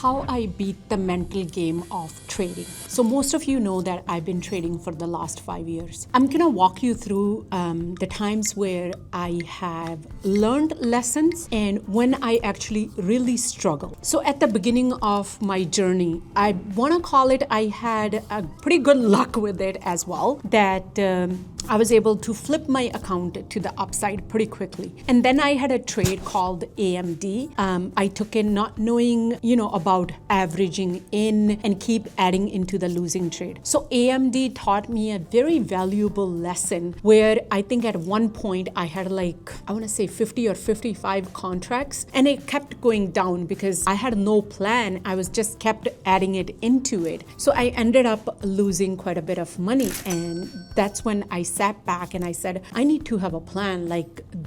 How I beat the mental game of trading. So most of you know that I've been trading for the last 5 years. I'm gonna walk you through the times where I have learned lessons and when I actually really struggle. So at the beginning of my journey, I wanna call it, I had a pretty good luck with it as well, that I was able to flip my account to the upside pretty quickly. And then I had a trade called AMD. I took in not knowing, about averaging in and keep adding into the losing trade. So AMD taught me a very valuable lesson where I think at one point I had 50 or 55 contracts and it kept going down because I had no plan. I was just kept adding it into it. So I ended up losing quite a bit of money, and that's when I sat back and I said, I need to have a plan.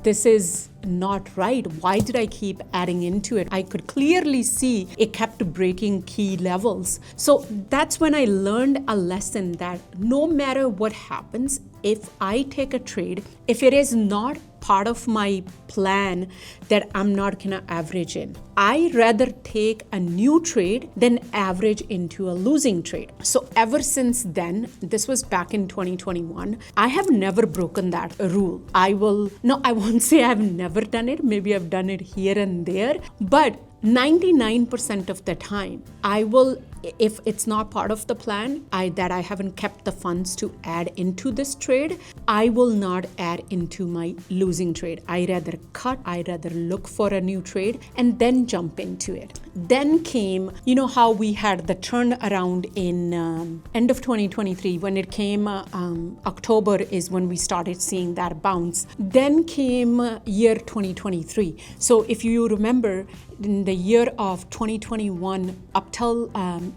This is not right. Why did I keep adding into it? I could clearly see it kept breaking key levels. So that's when I learned a lesson that no matter what happens, if I take a trade, if it is not part of my plan, that I'm not gonna average in. I rather take a new trade than average into a losing trade. So ever since then, this was back in 2021, I have never broken that rule. I won't say I've never done it. Maybe I've done it here and there, but 99% of the time, I will, if it's not part of the plan, that I haven't kept the funds to add into this trade, I will not add into my losing trade. I rather cut, I rather look for a new trade and then jump into it. Then came, how we had the turnaround in end of 2023. When it came October is when we started seeing that bounce. Then came year 2023. So if you remember, in the year of 2021 up till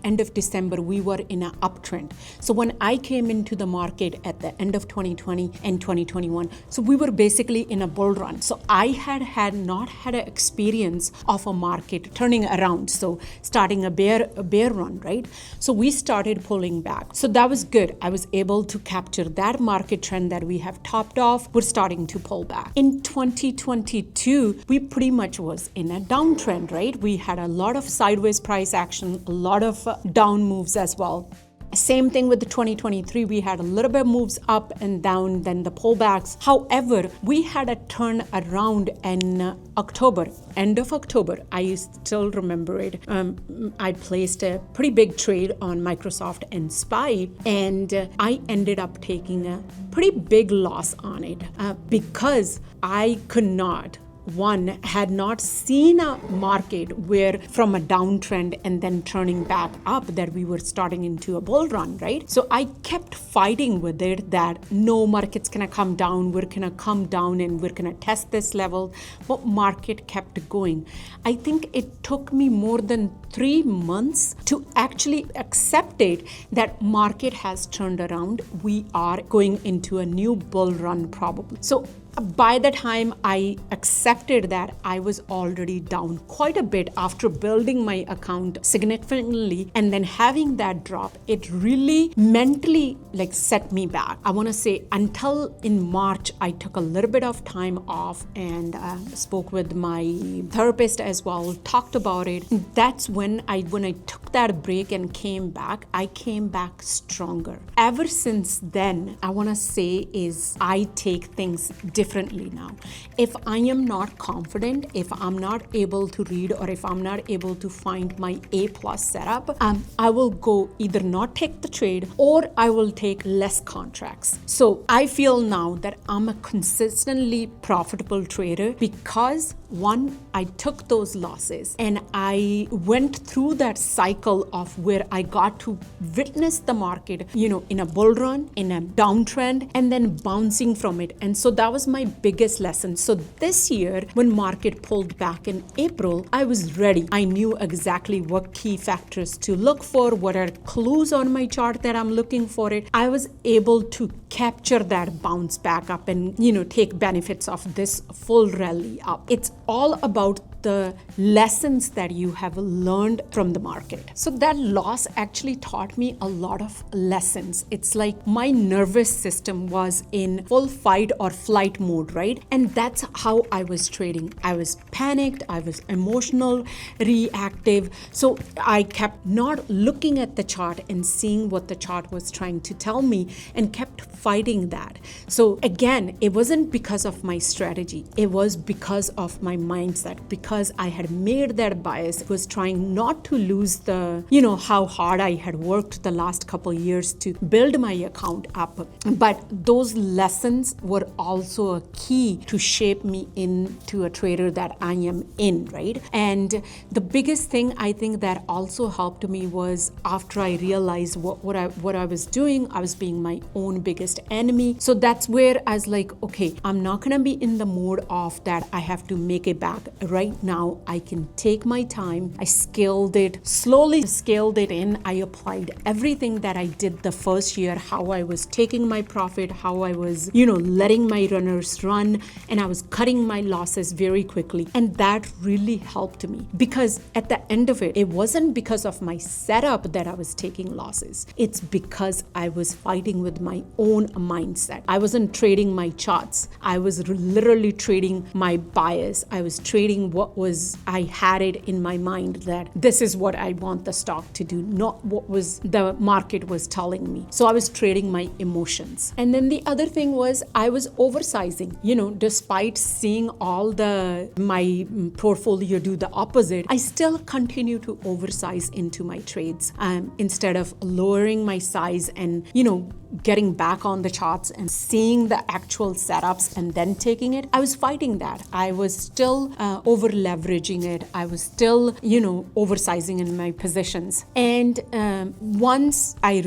end of December, we were in an uptrend. So when I came into the market at the end of 2020 and 2021, so we were basically in a bull run. So I had not had an experience of a market turning around. So starting a bear run, right? So we started pulling back. So that was good. I was able to capture that market trend that we have topped off. We're starting to pull back. In 2022, we pretty much was in a downtrend. Right? We had a lot of sideways price action, a lot of down moves as well. Same thing with the 2023, we had a little bit moves up and down, then the pullbacks. However, we had a turn around in October, end of October. I still remember it. I placed a pretty big trade on Microsoft and SPY, and I ended up taking a pretty big loss on it because I could not. One, had not seen a market where from a downtrend and then turning back up that we were starting into a bull run, right? So I kept fighting with it that no, market's gonna come down, we're gonna come down and we're gonna test this level, but market kept going. I think it took me more than 3 months to actually accept it that market has turned around. We are going into a new bull run probably. So by the time I accepted that, I was already down quite a bit after building my account significantly, and then having that drop, it really mentally set me back. I want to say until in March, I took a little bit of time off and spoke with my therapist as well, talked about it. That's when I took that break and came back, I came back stronger. Ever since then, I want to say is I take things differently now. If I am not confident, if I'm not able to read, or if I'm not able to find my A+ setup, I will go either not take the trade or I will take less contracts. So I feel now that I'm a consistently profitable trader because one, I took those losses and I went through that cycle of where I got to witness the market, in a bull run, in a downtrend, and then bouncing from it. And so that was my biggest lesson. So this year, when market pulled back in April, I was ready. I knew exactly what key factors to look for, what are clues on my chart that I'm looking for it. I was able to capture that bounce back up and, take benefits of this full rally up. It's all about the lessons that you have learned from the market. So that loss actually taught me a lot of lessons. It's like my nervous system was in full fight or flight mode, right? And that's how I was trading. I was panicked, I was emotional, reactive. So I kept not looking at the chart and seeing what the chart was trying to tell me and kept fighting that. So again, it wasn't because of my strategy. It was because of my mindset, because I had made that bias, was trying not to lose the, how hard I had worked the last couple years to build my account up. But those lessons were also a key to shape me into a trader that I am in, right? And the biggest thing I think that also helped me was after I realized what I was doing, I was being my own biggest enemy. So that's where I was like, okay, I'm not gonna be in the mode of that I have to make it back. Right now, I can take my time. I slowly scaled it in. I applied everything that I did the first year, how I was taking my profit, how I was, letting my runners run, and I was cutting my losses very quickly. And that really helped me, because at the end of it wasn't because of my setup that I was taking losses. It's because I was fighting with my own mindset. I wasn't trading my charts. I was literally trading my bias. I was trading I had it in my mind that this is what I want the stock to do, not what was the market was telling me. So I was trading my emotions. And then the other thing was I was oversizing, despite seeing all my portfolio do the opposite, I still continue to oversize into my trades. Instead of lowering my size and, getting back on the charts and seeing the actual setups and then taking it, I was fighting that. I was still over leveraging it. I was still, oversizing in my positions. And once I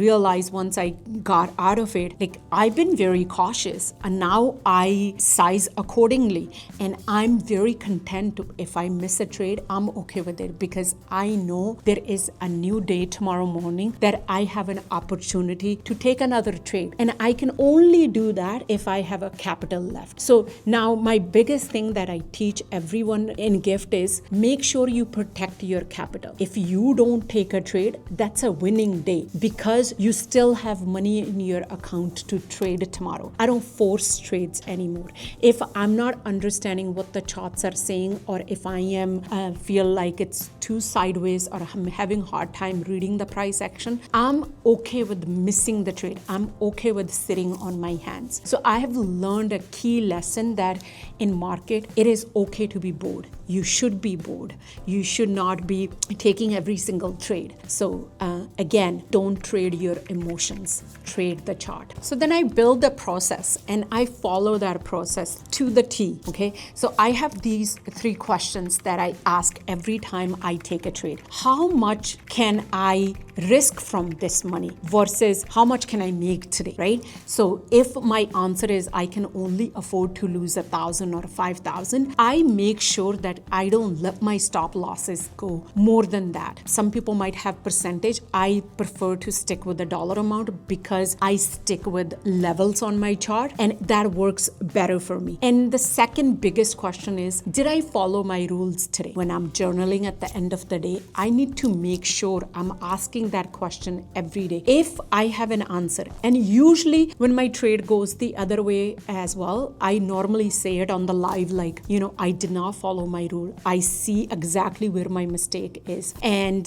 got out of it, like I've been very cautious, and now I size accordingly. And I'm very content if I miss a trade, I'm okay with it, because I know there is a new day tomorrow morning that I have an opportunity to take another trade. And I can only do that if I have a capital left. So now my biggest thing that I teach everyone in Gift is make sure you protect your capital. If you don't take a trade, that's a winning day, because you still have money in your account to trade tomorrow. I don't force trades anymore. If I'm not understanding what the charts are saying, or if I feel like it's too sideways, or I'm having a hard time reading the price action, I'm okay with missing the trade. I'm okay with sitting on my hands. So I have learned a key lesson that in market, it is okay to be bored. You should be bored. You should not be taking every single trade. So again, don't trade your emotions, trade the chart. So then I build the process and I follow that process to the T, okay? So I have these 3 questions that I ask every time I take a trade. How much can I risk from this money versus how much can I make today, right? So if my answer is I can only afford to lose 1,000 or 5,000, I make sure that I don't let my stop losses go more than that. Some people might have percentage. I prefer to stick with the dollar amount because I stick with levels on my chart, and that works better for me. And the second biggest question is, did I follow my rules today? When I'm journaling at the end of the day, I need to make sure I'm asking that question every day. If I have an answer, and usually when my trade goes the other way as well, I normally say it on the live, like, I did not follow my rule. I see exactly where my mistake is. And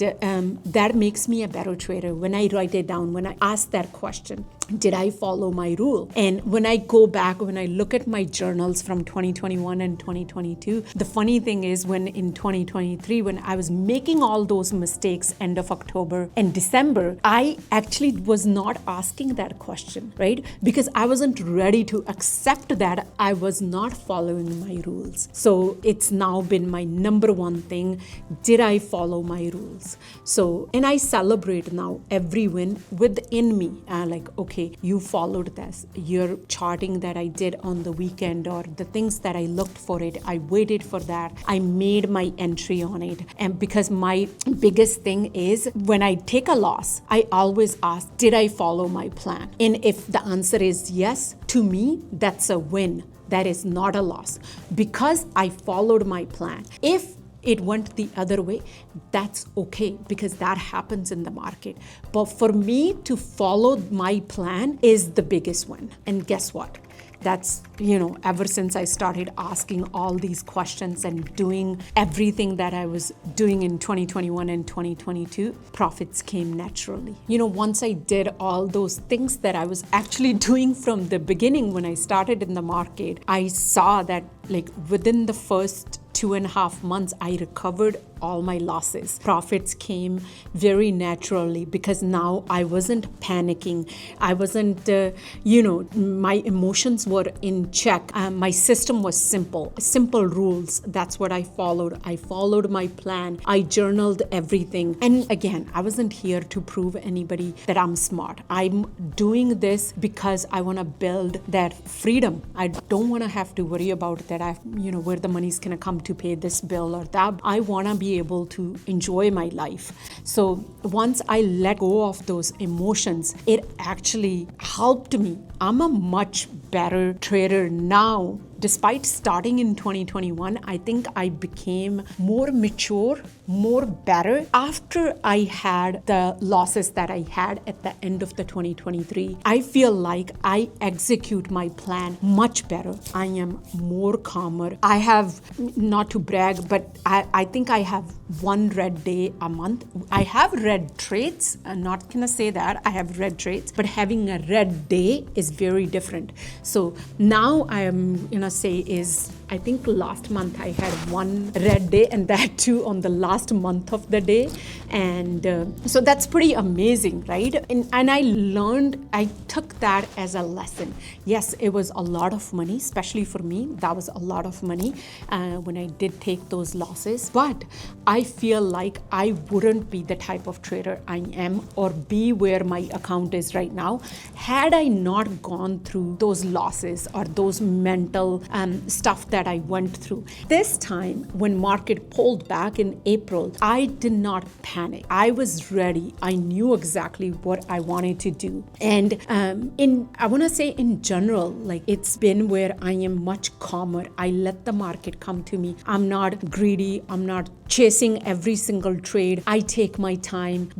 that makes me a better trader when I write it down, when I ask that question. Did I follow my rule? And when I go back, when I look at my journals from 2021 and 2022, the funny thing is when in 2023, when I was making all those mistakes end of October and December, I actually was not asking that question, right? Because I wasn't ready to accept that I was not following my rules. So it's now been my number one thing. Did I follow my rules? So, and I celebrate now every win within me. Like, okay, you followed this. Your charting that I did on the weekend, or the things that I looked for it, I waited for that. I made my entry on it. And because my biggest thing is when I take a loss, I always ask, did I follow my plan? And if the answer is yes, to me, that's a win. That is not a loss because I followed my plan. If it went the other way, that's okay, because that happens in the market. But for me to follow my plan is the biggest one. And guess what? That's, ever since I started asking all these questions and doing everything that I was doing in 2021 and 2022, profits came naturally. Once I did all those things that I was actually doing from the beginning when I started in the market, I saw that within the first 2.5 months, I recovered all my losses. Profits came very naturally because now I wasn't panicking. I wasn't, my emotions were in check. My system was simple rules. That's what I followed. I followed my plan. I journaled everything. And again, I wasn't here to prove anybody that I'm smart. I'm doing this because I want to build that freedom. I don't want to have to worry about that. Where the money's going to come to pay this bill or that. I want to be able to enjoy my life. So once I let go of those emotions, it actually helped me. I'm a much better trader now. Despite starting in 2021, I think I became more mature, more better after I had the losses that I had at the end of the 2023. I feel like I execute my plan much better. I am more calmer. I have, not to brag, but I think I have one red day a month. I have red trades. I'm not gonna say that I have red trades, but having a red day is very different. So now I am gonna say is, I think last month I had one red day, and that too on the last month of the day. And so that's pretty amazing, right? And I took that as a lesson. Yes, it was a lot of money, especially for me. That was a lot of money when I did take those losses. But I feel like I wouldn't be the type of trader I am or be where my account is right now had I not gone through those losses or those mental stuff that I went through. This time, when market pulled back in April, I did not panic. I was ready. I knew exactly what I wanted to do. And I want to say in general, it's been where I am much calmer. I let the market come to me. I'm not greedy. I'm not chasing every single trade. I take my time.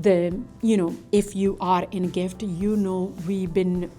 If you are in gift,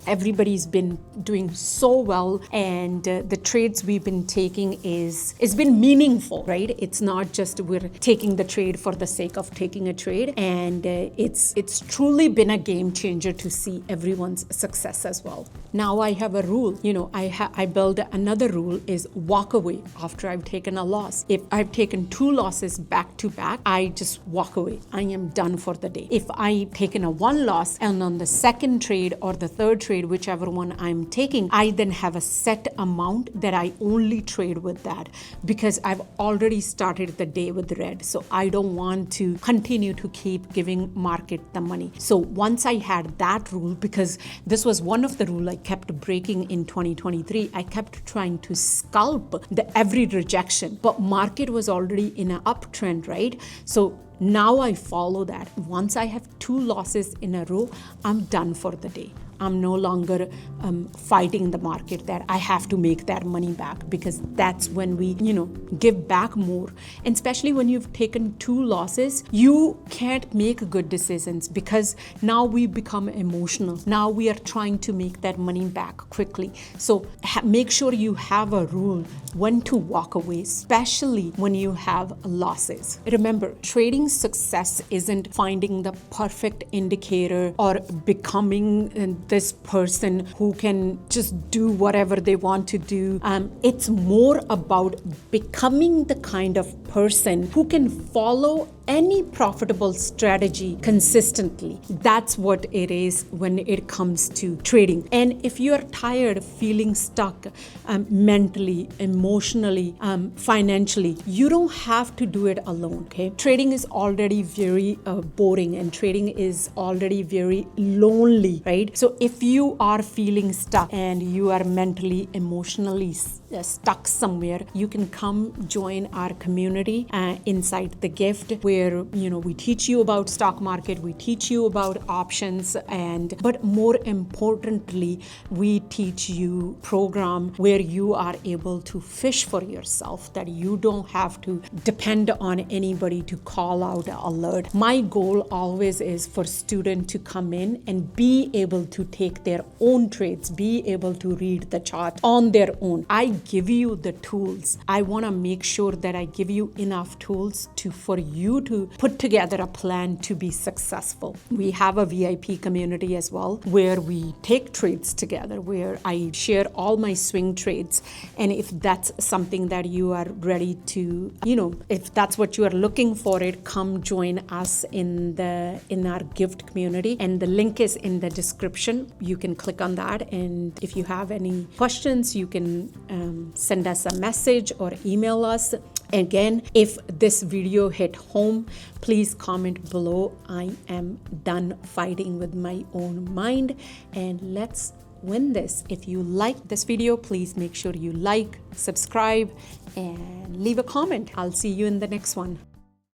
everybody's been doing so well, and the trades we've been taking it's been meaningful, right? It's not just we're taking the trade for the sake of taking a trade, and it's truly been a game changer to see everyone's success as well. Now I have a rule. I build another rule is walk away after I've taken a loss. If I've taken 2 losses back to back, I just walk away. I am done for the day. If I've taken a 1 loss and on the second trade or the third trade, whichever one I'm taking, I then have a set amount that I only trade with that, because I've already started the day with red. So I don't want to continue to keep giving market the money. So once I had that rule, because this was one of the rules I kept breaking in 2023, I kept trying to scalp every rejection, but market was already in an uptrend, right? So now I follow that. Once I have 2 losses in a row, I'm done for the day. I'm no longer fighting the market that I have to make that money back, because that's when we, give back more. And especially when you've taken 2 losses, you can't make good decisions because now we become emotional. Now we are trying to make that money back quickly. So make sure you have a rule when to walk away, especially when you have losses. Remember, trading success isn't finding the perfect indicator or becoming this person who can just do whatever they want to do. It's more about becoming the kind of person who can follow any profitable strategy consistently. That's what it is when it comes to trading. And if you are tired of feeling stuck mentally, emotionally, financially, you don't have to do it alone, okay? Trading is already very boring, and trading is already very lonely, right? So if you are feeling stuck and you are mentally, emotionally stuck somewhere, you can come join our community inside the gift, where where we teach you about stock market, we teach you about options, but more importantly, we teach you program where you are able to fish for yourself, that you don't have to depend on anybody to call out an alert. My goal always is for students to come in and be able to take their own trades, be able to read the chart on their own. I give you the tools. I want to make sure that I give you enough tools for you to put together a plan to be successful. We have a VIP community as well where we take trades together, where I share all my swing trades. And if that's something that you are ready to, if that's what you are looking for, come join us in our gift community. And the link is in the description. You can click on that. And if you have any questions, you can send us a message or email us. Again, if this video hit home, please comment below. I am done fighting with my own mind, and let's win this. If you like this video, please make sure you like, subscribe, and leave a comment. I'll see you in the next one.